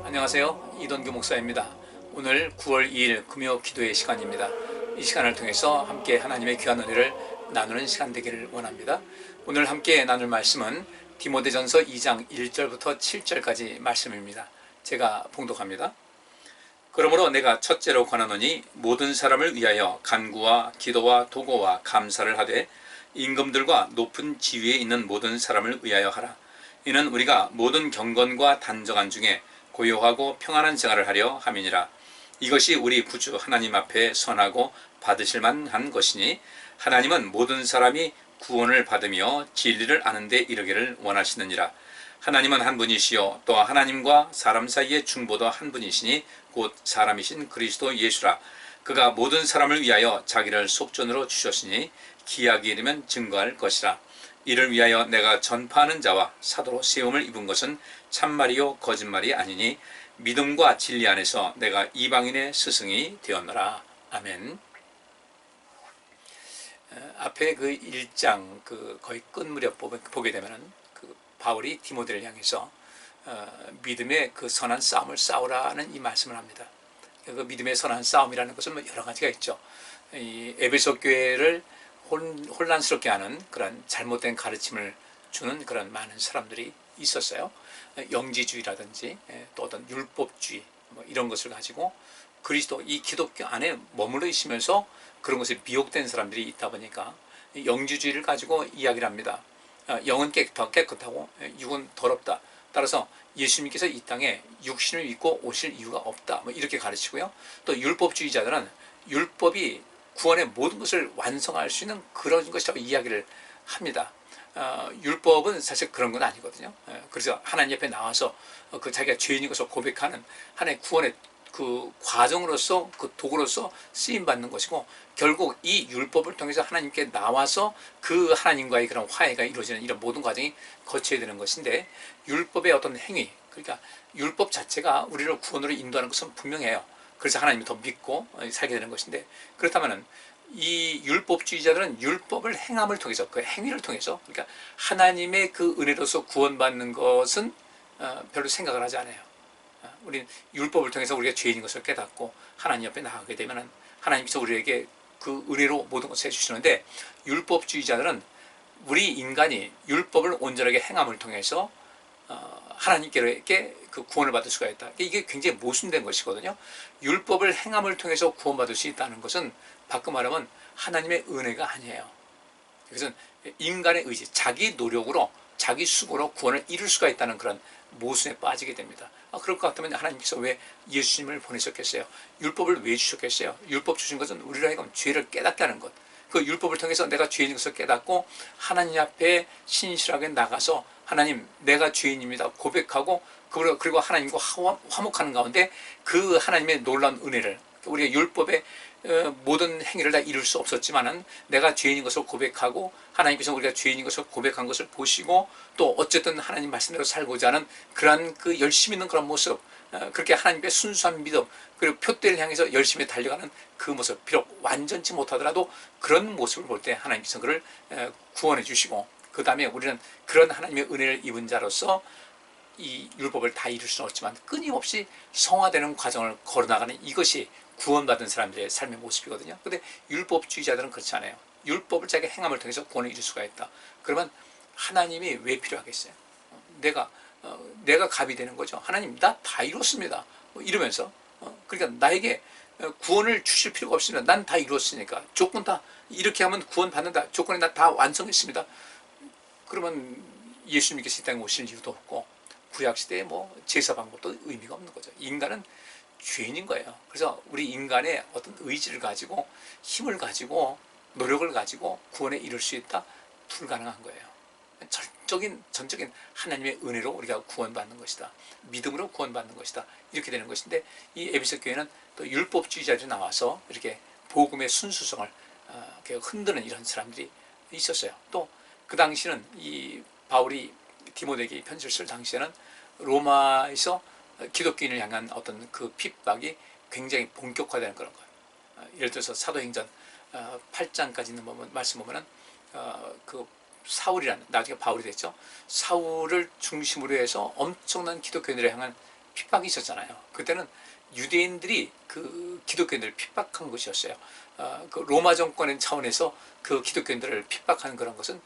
안녕하세요. 이동규 목사입니다. 오늘 9월 2일 금요 기도의 시간입니다. 이 시간을 통해서 함께 하나님의 귀한 은혜를 나누는 시간 되기를 원합니다. 오늘 함께 나눌 말씀은 디모데전서 2장 1절부터 7절까지 말씀입니다. 제가 봉독합니다. 그러므로 내가 첫째로 권하노니 모든 사람을 위하여 간구와 기도와 도고와 감사를 하되 임금들과 높은 지위에 있는 모든 사람을 위하여 하라. 이는 우리가 모든 경건과 단정한 중에 고요하고 평안한 생활을 하려 함이니라. 이것이 우리 구주 하나님 앞에 선하고 받으실 만한 것이니 하나님은 모든 사람이 구원을 받으며 진리를 아는 데 이르기를 원하시느니라. 하나님은 한 분이시요 또 하나님과 사람 사이의 중보도 한 분이시니 곧 사람이신 그리스도 예수라. 그가 모든 사람을 위하여 자기를 속전으로 주셨으니 기약이 이르면 증거할 것이라. 이를 위하여 내가 전파하는 자와 사도로 세움을 입은 것은 참말이요 거짓말이 아니니 믿음과 진리 안에서 내가 이방인의 스승이 되었노라. 아멘. 앞에 그 1장 거의 끝 무렵 보게 되면은 바울이 디모데를 향해서 믿음의 그 선한 싸움을 싸우라는 이 말씀을 합니다. 그 믿음의 선한 싸움이라는 것은 여러 가지가 있죠. 이 에베소 교회를 혼란스럽게 하는 그런 잘못된 가르침을 주는 그런 많은 사람들이 있었어요. 영지주의라든지 또 어떤 율법주의 이런 것을 가지고 그리스도 이 기독교 안에 머물러 있으면서 그런 것에 미혹된 사람들이 있다 보니까 영지주의를 가지고 이야기를 합니다. 영은 더 깨끗하고 육은 더럽다. 따라서 예수님께서 이 땅에 육신을 입고 오실 이유가 없다. 이렇게 가르치고요. 또 율법주의자들은 율법이 구원의 모든 것을 완성할 수 있는 그런 것이라고 이야기를 합니다. 율법은 사실 그런 건 아니거든요. 그래서 하나님 옆에 나와서 자기가 죄인인 것을 고백하는 하나의 구원의 그 과정으로서 그 도구로서 쓰임받는 것이고, 결국 이 율법을 통해서 하나님께 나와서 그 하나님과의 그런 화해가 이루어지는 이런 모든 과정이 거쳐야 되는 것인데, 율법의 어떤 행위, 그러니까 율법 자체가 우리를 구원으로 인도하는 것은 분명해요. 그래서 하나님을 더 믿고 살게 되는 것인데, 그렇다면 이 율법주의자들은 율법을 행함을 통해서, 그 행위를 통해서, 그러니까 하나님의 그 은혜로서 구원받는 것은 별로 생각을 하지 않아요. 우리는 율법을 통해서 우리가 죄인인 것을 깨닫고 하나님 옆에 나가게 되면 하나님께서 우리에게 그 은혜로 모든 것을 해주시는데, 율법주의자들은 우리 인간이 율법을 온전하게 행함을 통해서 하나님께 그 구원을 받을 수가 있다. 이게 굉장히 모순된 것이거든요. 율법을 행함을 통해서 구원받을 수 있다는 것은 바꿔 말하면 하나님의 은혜가 아니에요. 이것은 인간의 의지, 자기 노력으로, 자기 수고로 구원을 이룰 수가 있다는 그런 모순에 빠지게 됩니다. 그럴 것 같으면 하나님께서 왜 예수님을 보내셨겠어요? 율법을 왜 주셨겠어요? 율법 주신 것은 우리로 하여금 죄를 깨닫게 하는 것. 그 율법을 통해서 내가 죄인인 것을 깨닫고 하나님 앞에 신실하게 나가서 하나님, 내가 죄인입니다 고백하고, 그리고 하나님과 화목하는 가운데 그 하나님의 놀라운 은혜를, 우리가 율법의 모든 행위를 다 이룰 수 없었지만은 내가 죄인인 것을 고백하고 하나님께서 우리가 죄인인 것을 고백한 것을 보시고, 또 어쨌든 하나님 말씀대로 살고자 하는 그러한 그 열심히 있는 그런 모습, 그렇게 하나님의 순수한 믿음, 그리고 표대를 향해서 열심히 달려가는 그 모습, 비록 완전치 못하더라도 그런 모습을 볼 때 하나님께서 그를 구원해 주시고, 그 다음에 우리는 그런 하나님의 은혜를 입은 자로서 이 율법을 다 이룰 수는 없지만 끊임없이 성화되는 과정을 걸어나가는 이것이 구원받은 사람들의 삶의 모습이거든요. 그런데 율법주의자들은 그렇지 않아요. 율법을 자기가 행함을 통해서 구원을 이룰 수가 있다. 그러면 하나님이 왜 필요하겠어요? 내가 갑이 되는 거죠. 하나님, 나 다 이뤘습니다. 이러면서 그러니까 나에게 구원을 주실 필요가 없습니다. 난 다 이뤘으니까. 조건 다 이렇게 하면 구원 받는다. 조건이 나 다 완성했습니다. 그러면 예수님께서 이 땅에 오실 이유도 없고, 구약시대에 제사 방법도 의미가 없는 거죠. 인간은 죄인인 거예요. 그래서 우리 인간의 어떤 의지를 가지고, 힘을 가지고, 노력을 가지고 구원에 이룰 수 있다? 불가능한 거예요. 전적인 하나님의 은혜로 우리가 구원받는 것이다. 믿음으로 구원받는 것이다. 이렇게 되는 것인데, 이 에베소 교회는 또 율법주의자들이 나와서 이렇게 복음의 순수성을 흔드는 이런 사람들이 있었어요. 또 그 당시는 이 바울이 디모데에게 편지를 쓸 당시에는 로마에서 기독교인을 향한 어떤 그 핍박이 굉장히 본격화되는 그런 거예요. 예를 들어서 사도행전 8장까지 있는 말씀 보면은 그 사울이라는, 나중에 바울이 됐죠. 사울을 중심으로 해서 엄청난 기독교인들을 향한 핍박이 있었잖아요. 그때는 유대인들이 그 기독교인들을 핍박한 것이었어요. 그 로마 정권의 차원에서 그 기독교인들을 핍박하는 그런 것은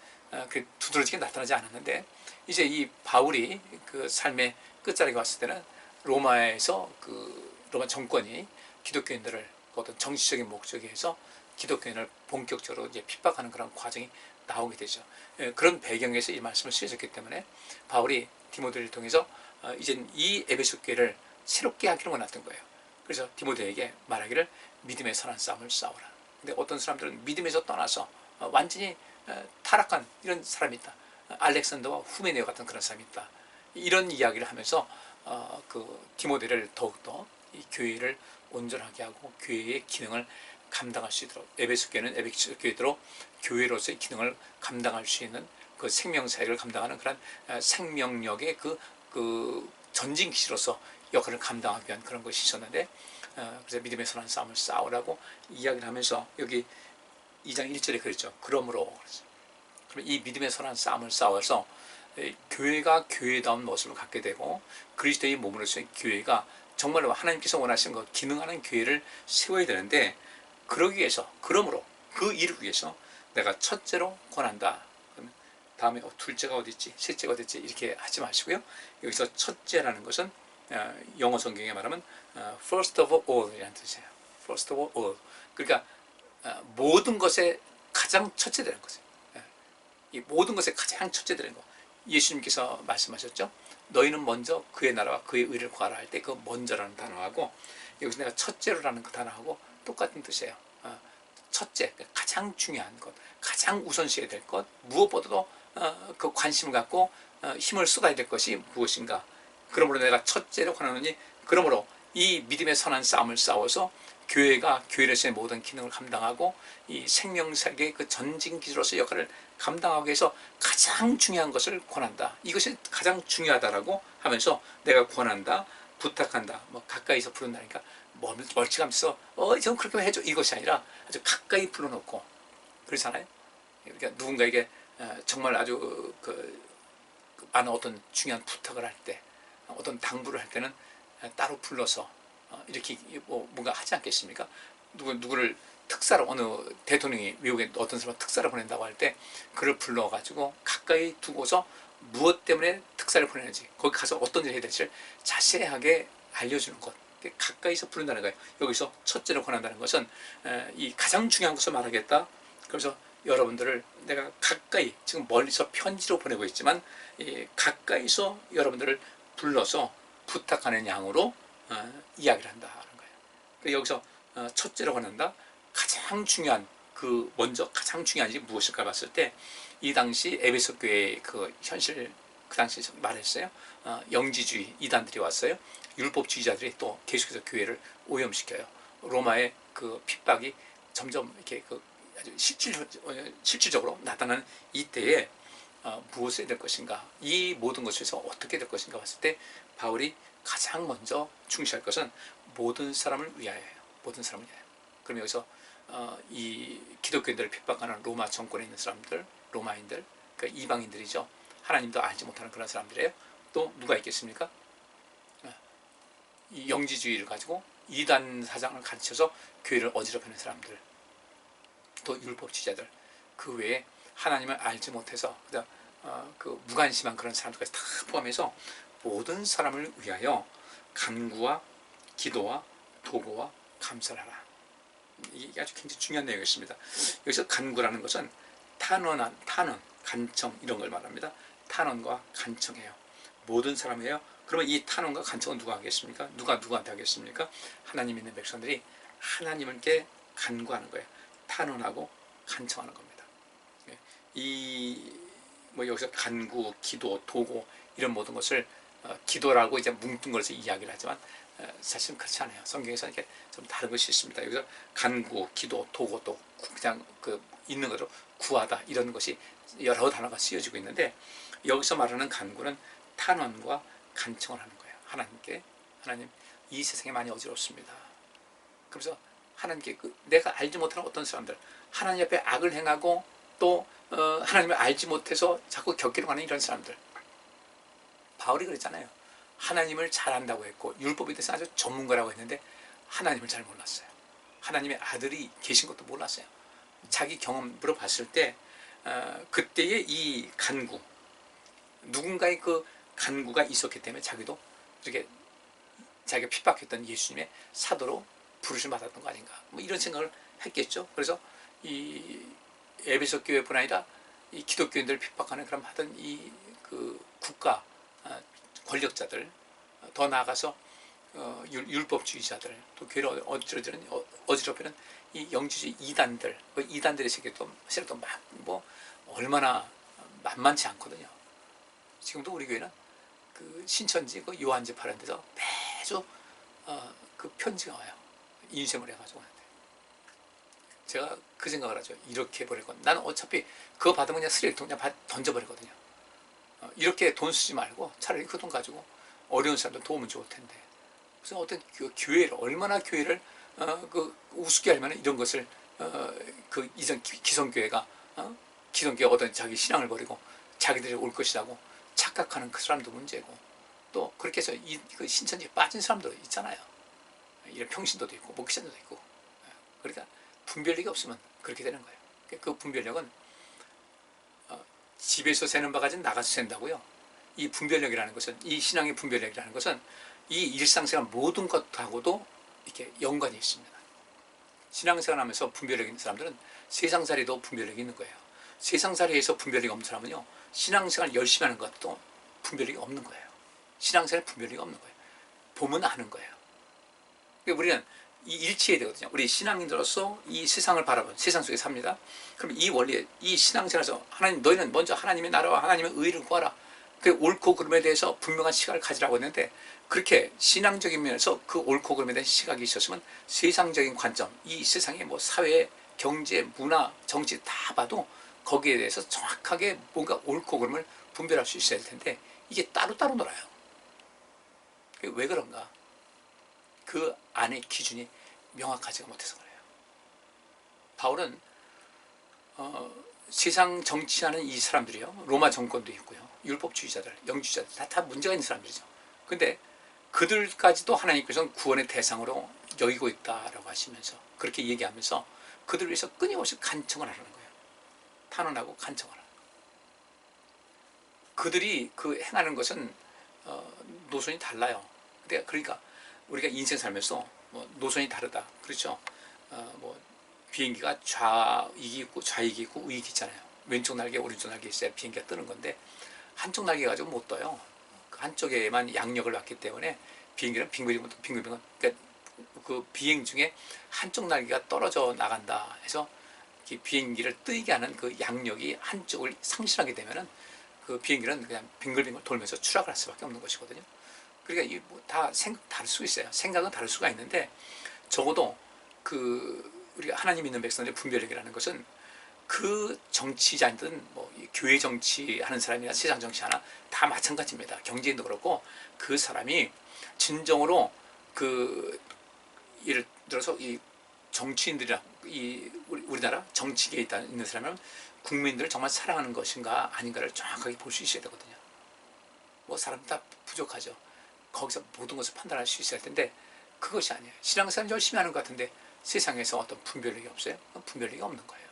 그 두드러지게 나타나지 않았는데, 이제 이 바울이 그 삶의 끝자락에 왔을 때는 로마에서 그 로마 정권이 기독교인들을 어떤 정치적인 목적에 해서 기독교인을 본격적으로 이제 핍박하는 그런 과정이 나오게 되죠. 그런 배경에서 이 말씀을 쓰셨기 때문에 바울이 디모데를 통해서 이제 이 에베소 교회를 새롭게 하기를 원했던 거예요. 그래서 디모데에게 말하기를 믿음의 선한 싸움을 싸우라. 근데 어떤 사람들은 믿음에서 떠나서 완전히 타락한 이런 사람이 있다. 알렉산더와 후메네오 같은 그런 사람이 있다. 이런 이야기를 하면서 그 디모데를 더욱더 이 교회를 온전하게 하고 교회의 기능을 감당할 수 있도록, 에베소 교회는 에베소 교회대로 교회로서의 기능을 감당할 수 있는 그 생명사역을 감당하는 그런 생명력의 그 전진 기지로서 역할을 감당하기 위한 그런 것이 있었는데, 그래서 믿음의 선한 싸움을 싸우라고 이야기를 하면서 여기 2장 1절에 그랬죠. 그러므로, 그럼 이 믿음의 선한 싸움을 싸워서 교회가 교회다운 모습을 갖게 되고 그리스도의 몸으로서의 교회가 정말로 하나님께서 원하시는 것, 기능하는 교회를 세워야 되는데, 그러기 위해서, 그러므로 그 일을 위해서 내가 첫째로 권한다. 다음에 둘째가 어디 있지, 셋째가 어디 있지 이렇게 하지 마시고요. 여기서 첫째라는 것은 영어 성경에 말하면 first of all 이라는 뜻이에요. first of all. 그러니까 모든 것에 가장 첫째 되는 거죠. 이 모든 것에 가장 첫째 되는 거. 예수님께서 말씀하셨죠. 너희는 먼저 그의 나라와 그의 의를 구하라 할 때 그 먼저라는 단어하고 여기서 내가 첫째로라는 그 단어하고 똑같은 뜻이에요. 첫째, 가장 중요한 것, 가장 우선시해야 될 것, 무엇보다도 그 관심을 갖고 힘을 쏟아야 될 것이 무엇인가. 그러므로 내가 첫째로 권하노니, 그러므로 이 믿음의 선한 싸움을 싸워서 교회가 교회로서의 모든 기능을 감당하고 이 생명사역의 그 전진기지로서 역할을 감당하기 위해서 가장 중요한 것을 권한다. 이것이 가장 중요하다라고 하면서 내가 권한다, 부탁한다, 뭐 가까이서 부른다니까 멀찌감치서 좀 그렇게 해줘 이것이 아니라 아주 가까이 불러놓고 그렇잖아요. 그러니까 누군가에게 정말 아주 그 많은 어떤 중요한 부탁을 할 때, 어떤 당부를 할 때는 따로 불러서 이렇게 뭔가 하지 않겠습니까? 누구를 특사로, 어느 대통령이 미국에 어떤 사람을 특사를 보낸다고 할 때 그를 불러가지고 가까이 두고서 무엇 때문에 특사를 보내는지, 거기 가서 어떤 일을 해야 될지 자세하게 알려주는 것, 가까이서 부른다는 거예요. 여기서 첫째로 권한다는 것은 이 가장 중요한 것을 말하겠다. 그래서 여러분들을 내가 가까이, 지금 멀리서 편지로 보내고 있지만 가까이서 여러분들을 불러서 부탁하는 양으로 이야기를 한다는 거예요. 여기서 첫째로 권한다. 가장 중요한, 그 먼저 가장 중요한 일이 무엇일까 봤을 때 이 당시 에베소 교회의 그 현실, 그 당시 말했어요. 영지주의 이단들이 왔어요. 율법주의자들이 또 계속해서 교회를 오염시켜요. 로마의 그 핍박이 점점 이렇게 그 아주 실질적으로 나타나는 이때에 무엇을 해야 될 것인가, 이 모든 것에서 어떻게 될 것인가 봤을 때 바울이 가장 먼저 중시할 것은 모든 사람을 위하여예요. 모든 사람을 위하여. 그럼 여기서 이 기독교인들을 핍박하는 로마 정권에 있는 사람들, 로마인들, 그러니까 이방인들이죠. 하나님도 알지 못하는 그런 사람들이에요. 또 누가 있겠습니까? 이 영지주의를 가지고 이단 사상을 가르쳐서 교회를 어지럽히는 사람들, 또 율법주의자들, 그 외에 하나님을 알지 못해서 그 무관심한 그런 사람들까지 다 포함해서 모든 사람을 위하여 간구와 기도와 도구와 감사를 하라. 이게 아주 굉장히 중요한 내용이었습니다. 여기서 간구라는 것은 탄원, 간청 이런 걸 말합니다. 탄원과 간청해요. 모든 사람이에요. 그러면 이 탄원과 간청은 누가 하겠습니까? 누가 누구한테 하겠습니까? 하나님 있는 백성들이 하나님께 간구하는 거예요. 탄원하고 간청하는 겁니다. 여기서 간구, 기도, 도구 이런 모든 것을 기도라고 이제 뭉뚱 걸어서 이야기를 하지만 사실은 그렇지 않아요. 성경에서는 이렇게 좀 다른 것이 있습니다. 여기서 간구, 기도, 도구, 또 그냥 그 있는 거로 구하다 이런 것이 여러 단어가 쓰여지고 있는데, 여기서 말하는 간구는 탄원과 간청을 하는 거예요. 하나님께, 하나님 이 세상에 많이 어지럽습니다. 그래서 하나님께 내가 알지 못하는 어떤 사람들, 하나님 앞에 악을 행하고 또 하나님을 알지 못해서 자꾸 격기로 가는 이런 사람들, 바울이 그랬잖아요. 하나님을 잘 안다고 했고 율법에 대해서 아주 전문가라고 했는데 하나님을 잘 몰랐어요. 하나님의 아들이 계신 것도 몰랐어요. 자기 경험으로 봤을 때 그때의 이 간구, 누군가의 그 간구가 있었기 때문에 자기도 이렇게 자기가 핍박했던 예수님의 사도로 부르심 받았던 거 아닌가, 뭐 이런 생각을 했겠죠. 그래서 이 에베소 교회뿐 아니라 이 기독교인들을 핍박하는 그런 하던 이 그 국가 권력자들, 더 나아가서 율법주의자들, 또 교회를 어지럽히는 이 영주주의 이단들, 그 이단들의 세계도 사실 뭐 얼마나 만만치 않거든요. 지금도 우리 교회는 그 신천지 그 요한집 하는 데서 매주 그 편지가 와요. 인쇄물 해가지고 하는데 제가 그 생각을 하죠. 이렇게 버릴 건 나는 어차피 그거 받으면 그냥 쓰레기통 그냥 던져버리거든요. 이렇게 돈 쓰지 말고 차라리 그 돈 가지고 어려운 사람들 도우면 좋을 텐데, 무슨 어떤 교회를 얼마나 교회를 그 우습게 하려면 이런 것을 그 이전 기성교회가 기성교회 어떤 자기 신앙을 버리고 자기들이 올 것이라고 착각하는 그 사람도 문제고, 또 그렇게 해서 그 신천지에 빠진 사람도 있잖아요. 이런 평신도도 있고 목회자도 있고. 그러니까 분별력이 없으면 그렇게 되는 거예요. 그 분별력은 집에서 새는 바가지는 나가서 샌다고요. 이 분별력이라는 것은, 이 신앙의 분별력이라는 것은 이 일상생활 모든 것하고도 이렇게 연관이 있습니다. 신앙생활 하면서 분별력 있는 사람들은 세상살이도 분별력이 있는 거예요. 세상살이에서 분별력이 없는 사람은요, 신앙생활 열심히 하는 것도 분별력이 없는 거예요. 신앙생활 분별력이 없는 거예요. 보면 아는 거예요. 그러니까 우리는 이 일치해야 되거든요. 우리 신앙인으로서 이 세상을 바라보는, 세상 속에 삽니다. 그럼 이 원리에, 이 신앙생활에서 하나님, 너희는 먼저 하나님의 나라와 하나님의 의를 구하라. 그 옳고 그름에 대해서 분명한 시각을 가지라고 했는데, 그렇게 신앙적인 면에서 그 옳고 그름에 대한 시각이 있었으면 세상적인 관점, 이 세상의 뭐 사회, 경제, 문화, 정치 다 봐도 거기에 대해서 정확하게 뭔가 옳고 그름을 분별할 수 있어야 할 텐데, 이게 따로따로 놀아요. 왜 그런가? 그 안의 기준이 명확하지가 못해서 그래요. 바울은 세상 정치하는 이 사람들이요, 로마 정권도 있고요, 율법주의자들, 영주주의자들 다 문제가 있는 사람들이죠. 근데 그들까지도 하나님께서는 구원의 대상으로 여기고 있다라고 하시면서, 그렇게 얘기하면서 그들을 위해서 끊임없이 간청을 하라는 거예요. 탄원하고 간청을 하는 거예요. 그들이 그 행하는 것은 노선이 달라요. 그러니까 우리가 인생 살면서 뭐 노선이 다르다, 그렇죠? 뭐 비행기가 좌익이 있고 좌익이 있고 우익이 있잖아요. 왼쪽 날개, 오른쪽 날개 있어야 비행기가 뜨는 건데, 한쪽 날개 가지고 못 떠요. 한쪽에만 양력을 받기 때문에 비행기는 빙글빙글, 그러니까 그 비행 중에 한쪽 날개가 떨어져 나간다 해서 비행기를 뜨게 하는 그 양력이 한쪽을 상실하게 되면은 그 비행기는 그냥 빙글빙글 돌면서 추락을 할 수밖에 없는 것이거든요. 그러니까 다 생각 다를 수 있어요. 생각은 다를 수가 있는데, 적어도 우리가 하나님 믿는 백성들의 분별력이라는 것은 그 정치자든 뭐 교회 정치하는 사람이나 세상 정치하나 다 마찬가지입니다. 경제인도 그렇고, 그 사람이 진정으로 예를 들어서 이 정치인들이나 우리나라 정치계에 있는 사람은 국민들을 정말 사랑하는 것인가 아닌가를 정확하게 볼 수 있어야 되거든요. 뭐 사람 다 부족하죠. 거기서 모든 것을 판단할 수 있어야 할 텐데, 그것이 아니에요. 신앙생활 열심히 하는 것 같은데 세상에서 어떤 분별력이 없어요? 분별력이 없는 거예요.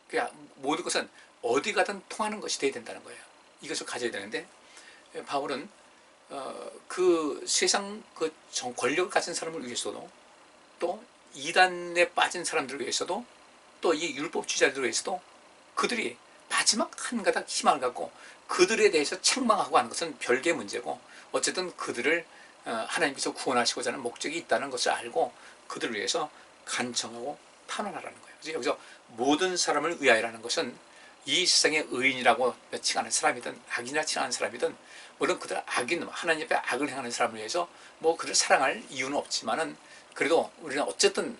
그러니까 모든 것은 어디 가든 통하는 것이 돼야 된다는 거예요. 이것을 가져야 되는데, 바울은 그 세상 그 권력을 가진 사람을 위해서도, 또 이단에 빠진 사람들을 위해서도, 또 이 율법주의자들을 위해서도 그들이 마지막 한 가닥 희망을 갖고 그들에 대해서 책망하고 하는 것은 별개의 문제고, 어쨌든 그들을 하나님께서 구원하시고자 하는 목적이 있다는 것을 알고 그들을 위해서 간청하고 탄원하라는 거예요. 그래서 여기서 모든 사람을 위하여라는 것은 이 세상의 의인이라고 칭하는 사람이든 악인이라 칭하는 사람이든, 물론 그들 악인, 하나님 앞에 악을 행하는 사람을 위해서 뭐 그를 사랑할 이유는 없지만은, 그래도 우리는 어쨌든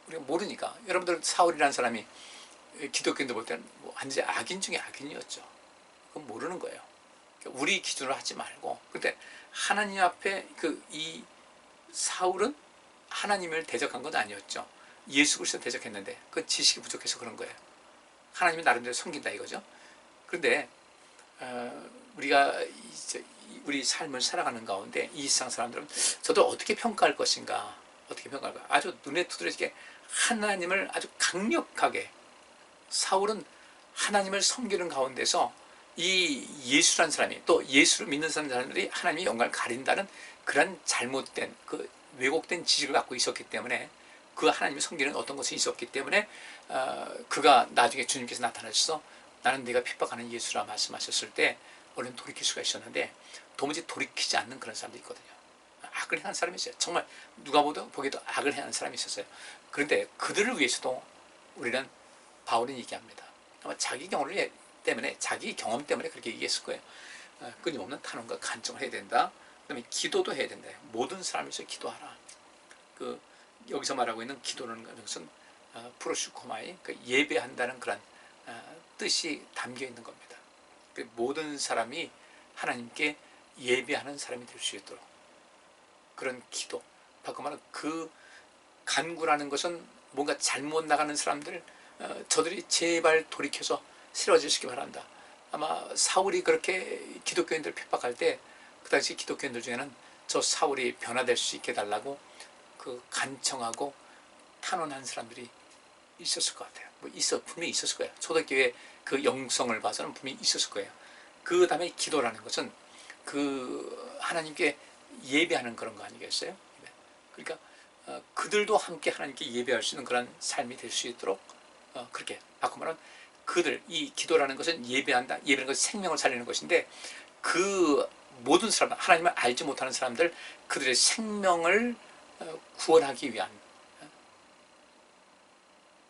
우리가 모르니까, 여러분들 사울이라는 사람이 기독교인들 볼 때는 뭐 완전히 악인 중에 악인이었죠. 그건 모르는 거예요. 우리 기준으로 하지 말고. 근데 하나님 앞에 이 사울은 하나님을 대적한 건 아니었죠. 예수 그리스도 대적했는데 그 지식이 부족해서 그런 거예요. 하나님이 나름대로 섬긴다 이거죠. 그런데 우리가 우리 삶을 살아가는 가운데 이 세상 사람들은 저도 어떻게 평가할 것인가, 어떻게 평가할까? 아주 눈에 두드러지게 하나님을 아주 강력하게, 사울은 하나님을 섬기는 가운데서 이 예수라는 사람이, 또 예수를 믿는 사람들이 하나님의 영광을 가린다는 그런 잘못된, 그 왜곡된 지식을 갖고 있었기 때문에, 그 하나님을 섬기는 어떤 것이 있었기 때문에 그가 나중에 주님께서 나타나셔서 나는 네가 핍박하는 예수라 말씀하셨을 때 얼른 돌이킬 수가 있었는데, 도무지 돌이키지 않는 그런 사람들이 있거든요. 악을 행한 사람이 있어요. 정말 누가 보기에도 악을 행하는 사람이 있었어요. 그런데 그들을 위해서도 우리는, 바울은 얘기합니다. 아마 자기 경험 때문에, 자기 경험 때문에 그렇게 얘기했을 거예요. 끊임없는 탄원과 간청을 해야 된다. 그 다음에 기도도 해야 된다. 모든 사람을 위해서 기도하라. 여기서 말하고 있는 기도라는 것은 프로슈코마이, 예배한다는 그런 뜻이 담겨 있는 겁니다. 모든 사람이 하나님께 예배하는 사람이 될 수 있도록 그런 기도, 바꿔 말하면 그 간구라는 것은 뭔가 잘못 나가는 사람들, 저들이 제발 돌이켜서 새로워지시기 바란다. 아마 사울이 그렇게 기독교인들 핍박할 때 그 당시 기독교인들 중에는 저 사울이 변화될 수 있게 해달라고 그 간청하고 탄원한 사람들이 있었을 것 같아요. 분명히 있었을 거예요. 초대교회 그 영성을 봐서는 분명히 있었을 거예요. 그 다음에 기도라는 것은 그 하나님께 예배하는 그런 거 아니겠어요? 그러니까 그들도 함께 하나님께 예배할 수 있는 그런 삶이 될 수 있도록 그렇게 바꿔 말하면, 이 기도라는 것은 예배한다. 예배는 것은 생명을 살리는 것인데, 그 모든 사람, 하나님을 알지 못하는 사람들, 그들의 생명을 구원하기 위한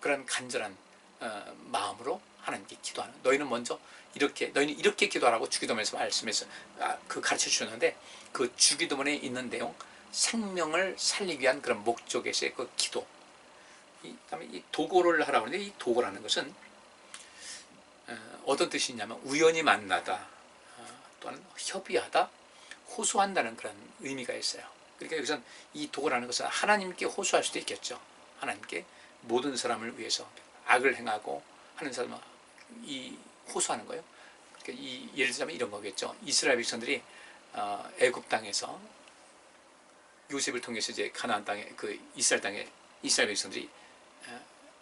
그런 간절한 마음으로 하나님께 기도하는, 너희는 이렇게 기도하라고 주기도문에서 말씀해서 가르쳐 주셨는데, 그 주기도문에 있는 내용, 생명을 살리기 위한 그런 목적에서의 그 기도. 그다음에 이 도고를 하라고 하는데, 이 도고라는 것은 어떤 뜻이 있냐면 우연히 만나다, 또는 협의하다, 호소한다는 그런 의미가 있어요. 그러니까 여기서는 이 도고라는 것은 하나님께 호소할 수도 있겠죠. 하나님께 모든 사람을 위해서 악을 행하고 하는 사람은 이 호소하는 거예요. 그러니까 예를 들자면 이런 거겠죠. 이스라엘 백성들이 애굽 땅에서 요셉을 통해서 이제 가나안 땅에, 그 이스라엘 땅에 이스라엘 백성들이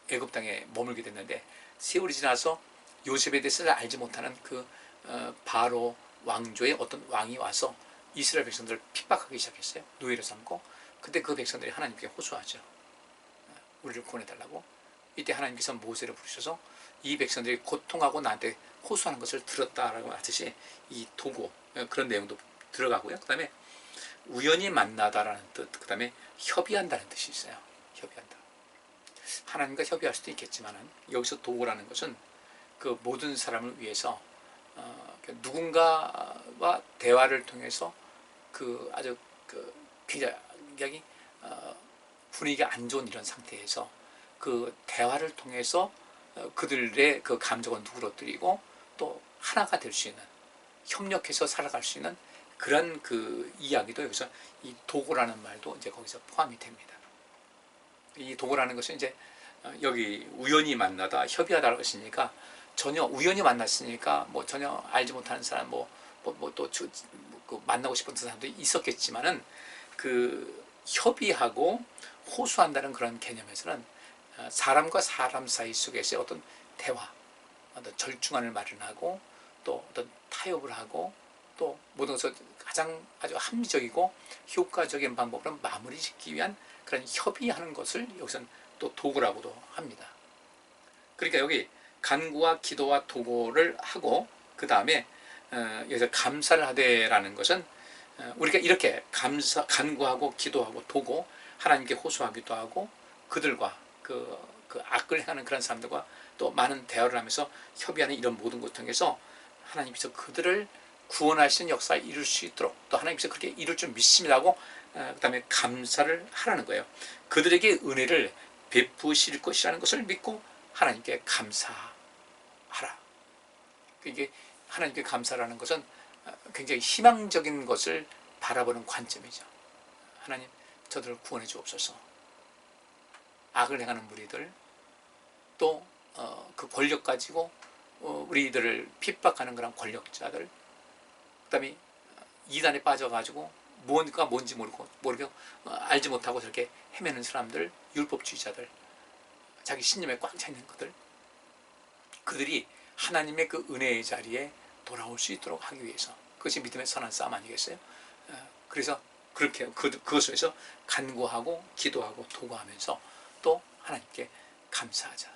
애굽 땅에 머물게 됐는데, 세월이 지나서 요셉에 대해서 알지 못하는 그 바로 왕조의 어떤 왕이 와서 이스라엘 백성들을 핍박하기 시작했어요. 노예로 삼고. 그때 그 백성들이 하나님께 호소하죠. 우리를 구원해달라고. 이때 하나님께서 모세를 부르셔서 이 백성들이 고통하고 나한테 호소하는 것을 들었다라고 하듯이 이 도고, 그런 내용도 들어가고요. 그 다음에 우연히 만나다라는 뜻, 그 다음에 협의한다는 뜻이 있어요. 협의한다. 하나님과 협의할 수도 있겠지만, 여기서 도고라는 것은 그 모든 사람을 위해서 누군가와 대화를 통해서 아주 굉장히 분위기가 안 좋은 이런 상태에서 그 대화를 통해서 그들의 그 감정을 누그러뜨리고 또 하나가 될 수 있는, 협력해서 살아갈 수 있는 그런 그 이야기도 여기서 이 도고라는 말도 이제 거기서 포함이 됩니다. 이 도고라는 것은 이제 여기 우연히 만나다, 협의하다라고 했으니까, 전혀 우연히 만났으니까 전혀 알지 못하는 사람, 만나고 싶은 사람도 있었겠지만은, 그 협의하고 호소한다는 그런 개념에서는 사람과 사람 사이 속에서의 어떤 대화, 어떤 절충안을 마련하고 또 어떤 타협을 하고 또 모든 것을 가장 아주 합리적이고 효과적인 방법으로 마무리 짓기 위한 그런 협의하는 것을 여기서는 또 도구라고도 합니다. 그러니까 여기 간구와 기도와 도구를 하고, 그 다음에 여기서 감사를 하되라는 것은 우리가 이렇게 간구하고 기도하고 도구, 하나님께 호소하기도 하고, 그들과 그 악을 행하는 그런 사람들과 또 많은 대화를 하면서 협의하는 이런 모든 것을 통해서 하나님께서 그들을 구원하시는 역사를 이룰 수 있도록, 또 하나님께서 그렇게 이룰 줄 믿습니다고 그 다음에 감사를 하라는 거예요. 그들에게 은혜를 베푸실 것이라는 것을 믿고 하나님께 감사하라. 이게 하나님께 감사라는 것은 굉장히 희망적인 것을 바라보는 관점이죠. 하나님, 저들을 구원해 주옵소서. 악을 행하는 무리들, 또 그 권력 가지고 우리들을 핍박하는 그런 권력자들, 그다음에 이단에 빠져가지고 뭔가 뭔지 모르고 알지 못하고 저렇게 헤매는 사람들, 율법주의자들, 자기 신념에 꽉 차 있는 그들이 하나님의 그 은혜의 자리에 돌아올 수 있도록 하기 위해서, 그것이 믿음의 선한 싸움 아니겠어요? 그래서 그렇게 그것에서 간구하고 기도하고 도구하면서 또 하나님께 감사하자.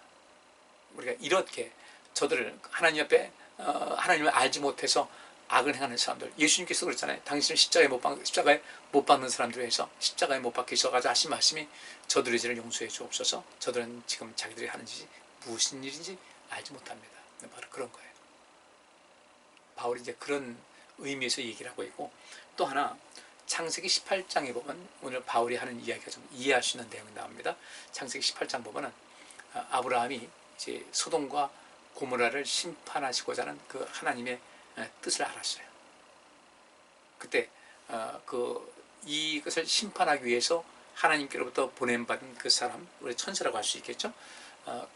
우리가 이렇게 저들을 하나님 앞에 하나님을 알지 못해서 악을 행하는 사람들, 예수님께서 그랬잖아요. 당신을 십자가에 못 박는 사람들을 위해서 십자가에 못 박히셔가지고 하신 말씀이 저들의 죄를 용서해 주옵소서. 저들은 지금 자기들이 하는 짓이 무슨 일인지 알지 못합니다. 바로 그런 거예요. 바울이 이제 그런 의미에서 얘기를 하고 있고, 또 하나 창세기 18장에 보면 오늘 바울이 하는 이야기가 좀 이해할 수 있는 내용이 나옵니다. 창세기 18장 보면은 아브라함이 이제 소돔과 고모라를 심판하시고자 하는 그 하나님의 뜻을 알았어요. 그때 이것을 심판하기 위해서 하나님께로부터 보냄받은 그 사람, 우리 천사라고 할 수 있겠죠.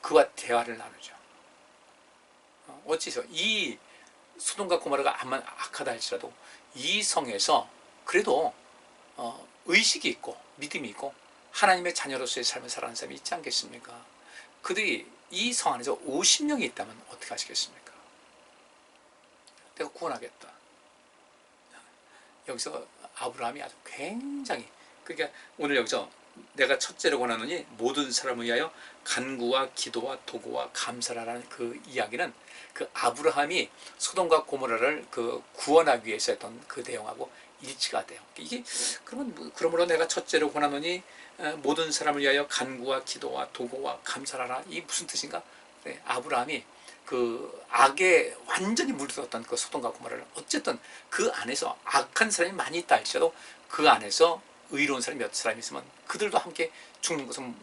그와 대화를 나누죠. 어찌서 이 소돔과 고모라가 아무리 악하다 할지라도 이 성에서 그래도 의식이 있고 믿음이 있고 하나님의 자녀로서의 삶을 살아가는 사람이 있지 않겠습니까? 그들이 이 성 안에서 50명이 있다면 어떻게 하시겠습니까? 내가 구원하겠다. 여기서 아브라함이 아주 굉장히, 그러니까 오늘 여기서 내가 첫째로 권하노니 모든 사람을 위하여 간구와 기도와 도구와 감사라는 그 이야기는 그 아브라함이 소돔과 고모라를 그 구원하기 위해서 했던 그 내용하고 일치가 돼요. 이게 그러므로 내가 첫째로 권하노니 모든 사람을 위하여 간구와 기도와 도구와 감사라라, 이 무슨 뜻인가? 네, 아브라함이 그 악에 완전히 물들었던 그 소돔과 고모라를 어쨌든 그 안에서 악한 사람이 많이 있다 할지라도 그 안에서 의로운 사람이 몇 사람이 있으면 그들도 함께 죽는 것은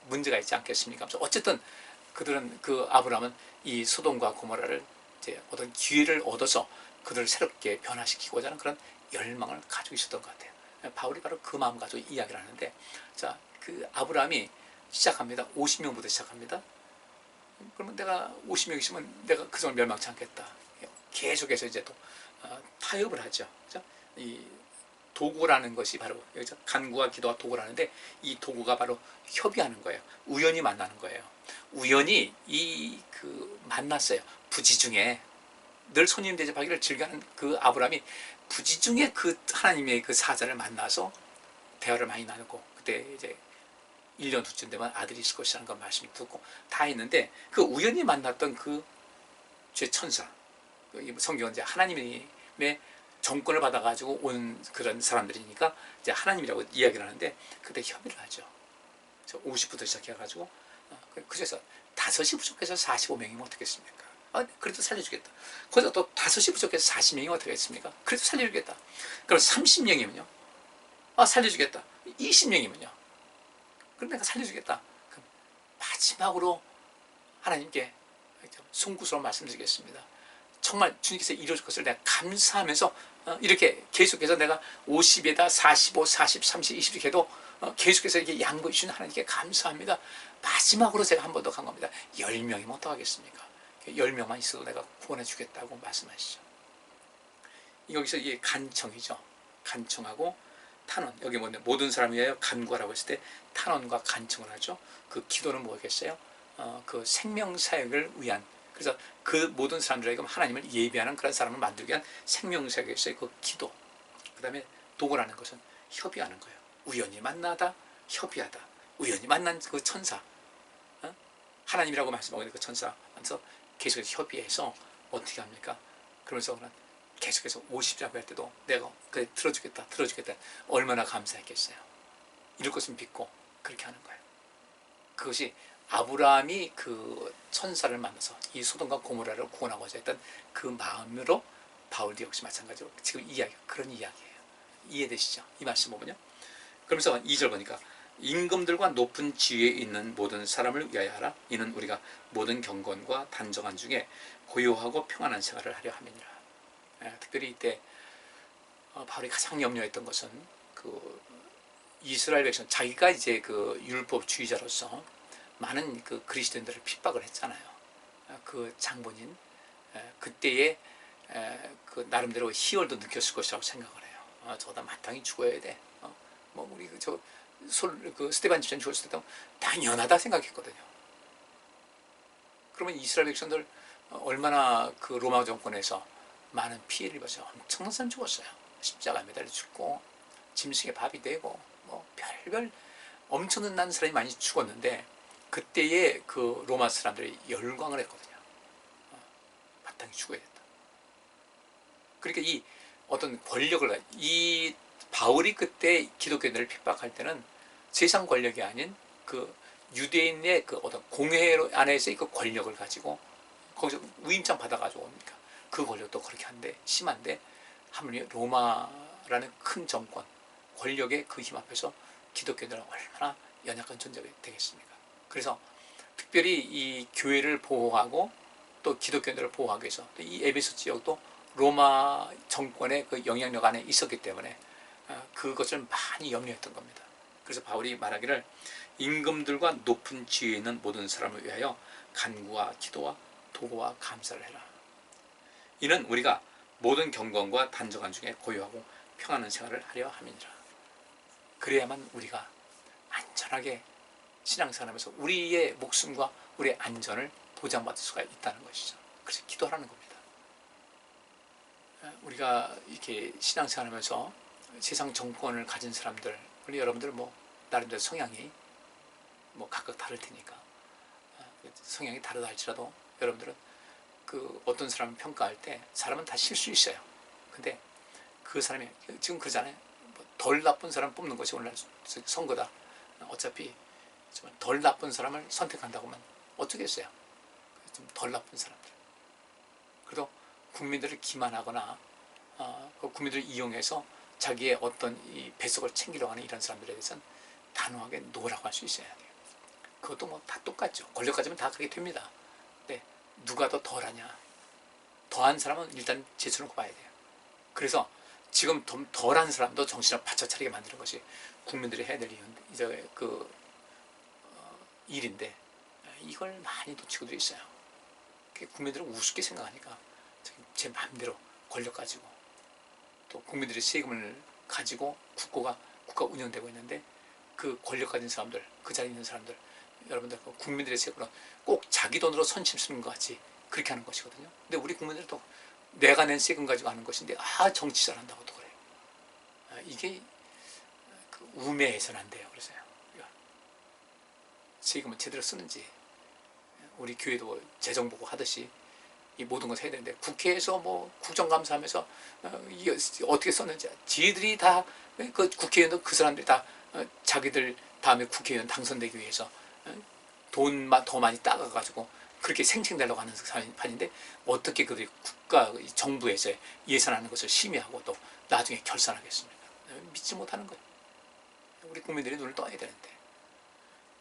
문제가 있지 않겠습니까? 어쨌든 그들은 그 아브라함은 이 소돔과 고모라를 이제 어떤 기회를 얻어서 그들을 새롭게 변화시키고자 하는 그런 열망을 가지고 있었던 것 같아요. 바울이 바로 그 마음 가지고 이야기를 하는데, 자, 그 아브라함이 시작합니다. 50명부터 시작합니다. 그러면 내가 50명 있으면 내가 그 정도 멸망치 않겠다. 계속해서 이제 또 타협을 하죠. 그렇죠? 이 도구라는 것이 바로 여기서 간구와 기도와 도구라는데, 이 도구가 바로 협의하는 거예요. 우연히 만나는 거예요. 우연히 만났어요. 부지중에 늘 손님 대접하기를 즐겨하는 그 아브라함이 부지중에 그 하나님의 그 사자를 만나서 대화를 많이 나누고, 그때 이제 1년 후쯤 되면 아들이 있을 것이라는 걸 말씀 듣고 다 했는데, 그 우연히 만났던 그 죄 천사, 성경은 이제 하나님의 정권을 받아가지고 온 그런 사람들이니까 이제 하나님이라고 이야기를 하는데, 그때 협의를 하죠. 50부터 시작해가지고 그래서 5이 부족해서 45명이면 어떻겠습니까? 그래도 살려주겠다. 거기서 또 5이 부족해서 40명이면 어떻겠습니까? 그래도 살려주겠다. 그럼 30명이면요? 살려주겠다. 20명이면요? 그럼 내가 살려주겠다. 그럼 마지막으로 하나님께 송구스러운 말씀드리겠습니다. 정말 주님께서 이루어질 것을 내가 감사하면서 이렇게 계속해서 내가 50에다 45, 40, 30, 20 이렇게 해도 계속해서 이렇게 양보해 주시는 하나님께 감사합니다. 마지막으로 제가 한 번 더 간 겁니다. 10명이면 어떡하겠습니까? 10명만 있어도 내가 구원해 주겠다고 말씀하시죠. 여기서 이게 간청이죠. 간청하고 탄원, 여기 모든 사람을 위하여 간구하라고 했을 때 탄원과 간청을 하죠. 그 기도는 뭐겠어요? 그 생명사역을 위한, 그래서 그 모든 사람들에게 하나님을 예배하는 그런 사람을 만들기 위한 생명사역에서의 그 기도, 그 다음에 도구라는 것은 협의하는 거예요. 우연히 만나다 협의하다. 우연히 만난 그 천사, 하나님이라고 말씀하고 있는 그 천사, 그래서 계속해서 협의해서 어떻게 합니까? 그러면서 계속해서 50이라고 할 때도 내가 그래 들어주겠다 얼마나 감사했겠어요. 이럴 것을 믿고 그렇게 하는 거예요. 그것이 아브라함이 그 천사를 만나서 이 소돔과 고모라를 구원하고자 했던 그 마음으로 바울도 역시 마찬가지로 지금 이야기가 그런 이야기예요. 이해되시죠? 이 말씀 보면요. 그러면서 2절 보니까 임금들과 높은 지위에 있는 모든 사람을 위하여 하라. 이는 우리가 모든 경건과 단정한 중에 고요하고 평안한 생활을 하려 함이니라. 특별히 이때 바울이 가장 염려했던 것은 그 이스라엘 백성, 자기가 이제 그 율법주의자로서 많은 그 그리스도인들을 핍박을 했잖아요. 그 장본인, 그때의 그 나름대로 희열도 느꼈을 것이라고 생각을 해요. 저다 마땅히 죽어야 돼. 뭐 우리 그 스테반 집장 죽었을 때도 당연하다 생각했거든요. 그러면 이스라엘 백성들 얼마나 그 로마 정권에서 많은 피해를 입었어요. 엄청난 사람 죽었어요. 십자가 매달려 죽고 짐승의 밥이 되고 뭐 별별 엄청난 사람이 많이 죽었는데 그때의 그 로마 사람들이 열광을 했거든요. 마땅히 죽어야 된다. 그러니까 이 어떤 권력을 이 바울이 그때 기독교인들을 핍박할 때는 세상 권력이 아닌 그 유대인의 그 어떤 공회 안에서의 그 권력을 가지고 거기서 위임장 받아가지고 오니까 그 권력도 그렇게 한데 심한데 하물며 로마라는 큰 정권 권력의 그 힘 앞에서 기독교인들은 얼마나 연약한 존재가 되겠습니까? 그래서 특별히 이 교회를 보호하고 또 기독교인들을 보호하기 위해서 이 에베소 지역도 로마 정권의 그 영향력 안에 있었기 때문에 그것을 많이 염려했던 겁니다. 그래서 바울이 말하기를 임금들과 높은 지위에 있는 모든 사람을 위하여 간구와 기도와 도구와 감사를 해라. 이는 우리가 모든 경건과 단정한 중에 고요하고 평안한 생활을 하려 함이니라. 그래야만 우리가 안전하게 신앙생활하면서 우리의 목숨과 우리의 안전을 보장받을 수가 있다는 것이죠. 그래서 기도하라는 겁니다. 우리가 이렇게 신앙생활하면서 세상 정권을 가진 사람들, 우리 여러분들 뭐 나름대로 성향이 뭐 각각 다를 테니까 성향이 다르다 할지라도 여러분들은 그 어떤 사람을 평가할 때 사람은 다 실수 있어요. 근데 그 사람이 지금 그러잖아요. 덜 나쁜 사람 뽑는 것이 오늘날 선거다. 어차피 덜 나쁜 사람을 선택한다고 하면 어쩌겠어요. 좀 덜 나쁜 사람들. 그래도 국민들을 기만하거나 그 국민들을 이용해서 자기의 어떤 이 배속을 챙기려고 하는 이런 사람들에 대해서는 단호하게 노라고 할 수 있어야 돼요. 그것도 뭐 다 똑같죠. 권력 가지면 다 그렇게 됩니다. 근데 누가 더 덜하냐? 더한 사람은 일단 제수를 꼽아야 돼요. 그래서 지금 덜한 사람도 정신을 바짝 차리게 만드는 것이 국민들이 해야 될 이제 그 일인데 이걸 많이 놓치고 있어요. 국민들은 우습게 생각하니까 제 마음대로 권력 가지고 또 국민들의 세금을 가지고 국가 운영되고 있는데 그 권력 가진 사람들, 그 자리에 있는 사람들, 여러분들 국민들의 세금으로 꼭 자기 돈으로 선심 쓰는 것 같이 그렇게 하는 것이거든요. 근데 우리 국민들도 내가 낸 세금 가지고 하는 것인데 정치 잘한다고 또 그래요. 이게 그 우매해서는 안 돼요. 그래서요. 세금을 제대로 쓰는지 우리 교회도 재정 보고 하듯이 이 모든 것을 해야 되는데 국회에서 뭐 국정감사하면서 이게 어떻게 썼는지 지들이 다 그 국회의원도 그 사람들이 다 자기들 다음에 국회의원 당선되기 위해서 돈만 더 많이 따가가지고 그렇게 생생내려고 하는 판인데 어떻게 그들이 정부에서 예산하는 것을 심의하고 또 나중에 결산하겠습니까? 믿지 못하는 거예요. 우리 국민들이 눈을 떠야 되는데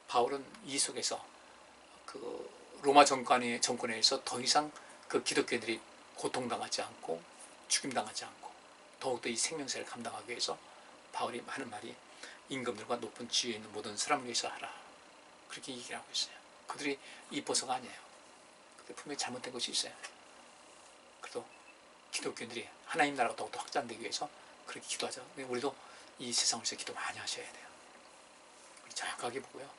바울은 이 속에서 그 로마 정권에 의해서 더 이상 그 기독교인들이 고통당하지 않고 죽임당하지 않고 더욱더 이 생명세를 감당하기 위해서 바울이 하는 말이 임금들과 높은 지위에 있는 모든 사람을 위해서 하라. 그렇게 얘기를 하고 있어요. 그들이 이뻐서가 아니에요. 근데 분명히 잘못된 것이 있어요. 그래도 기독교인들이 하나님 나라가 더욱더 확장되기 위해서 그렇게 기도하자. 우리도 이 세상에서 기도 많이 하셔야 돼요. 우리 정확하게 보고요.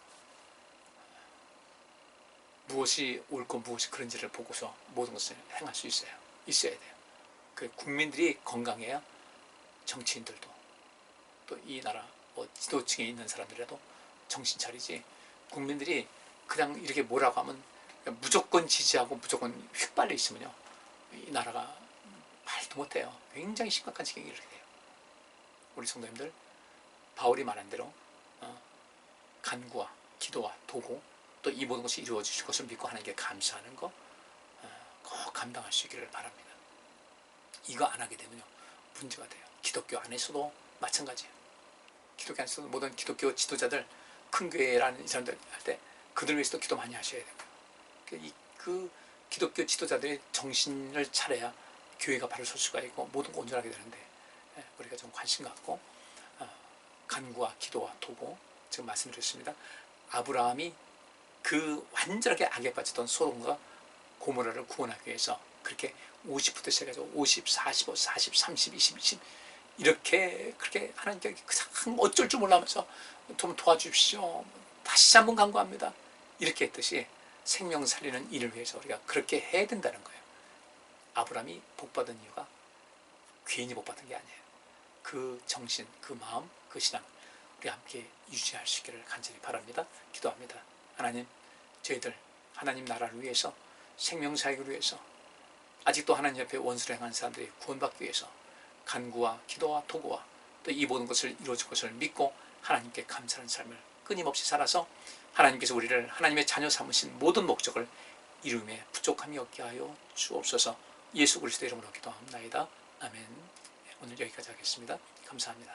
무엇이 옳고 무엇이 그런지를 보고서 모든 것을 행할 수 있어야 돼요. 그 국민들이 건강해야 정치인들도 또 이 나라 지도층에 있는 사람들이라도 정신 차리지. 국민들이 그냥 이렇게 뭐라고 하면 무조건 지지하고 무조건 휘빨려 있으면요 이 나라가 말도 못해요. 굉장히 심각한 지경이 이렇게 돼요. 우리 성도님들 바울이 말한 대로 간구와 기도와 도구 또 이 모든 것이 이루어 주실 것을 믿고 하나님께 감사하는 거 꼭 감당할 수 있기를 바랍니다. 이거 안 하게 되면요 문제가 돼요. 기독교 안에서도 마찬가지예요. 기독교 안에서도 모든 기독교 지도자들 큰 교회라는 사람들 할 때 그들 위해서도 기도 많이 하셔야 되고요. 그 기독교 지도자들의 정신을 차려야 교회가 바로 설 수가 있고 모든 거 온전하게 되는데 우리가 좀 관심 갖고 간구와 기도와 도구 지금 말씀드렸습니다. 아브라함이 그 완전하게 악에 빠졌던 소돔과 고모라를 구원하기 위해서 그렇게 50부터 시작해서 50, 45, 40, 30, 20, 20 이렇게 그렇게 하나님께 참 어쩔 줄 몰라면서 좀 도와주십시오. 다시 한번 간구합니다. 이렇게 했듯이 생명 살리는 일을 위해서 우리가 그렇게 해야 된다는 거예요. 아브라함이 복받은 이유가 괜히 복받은 게 아니에요. 그 정신, 그 마음, 그 신앙 우리 함께 유지할 수 있기를 간절히 바랍니다. 기도합니다. 하나님, 저희들 하나님 나라를 위해서 생명 사역을 위해서 아직도 하나님 옆에 원수를 행하는 사람들이 구원받기 위해서 간구와 기도와 도구와 또 이 모든 것을 이루어질 것을 믿고 하나님께 감사하는 삶을 끊임없이 살아서 하나님께서 우리를 하나님의 자녀 삼으신 모든 목적을 이루음에 부족함이 없게 하여 주옵소서. 예수 그리스도의 이름으로 기도합니다. 아멘. 오늘 여기까지 하겠습니다. 감사합니다.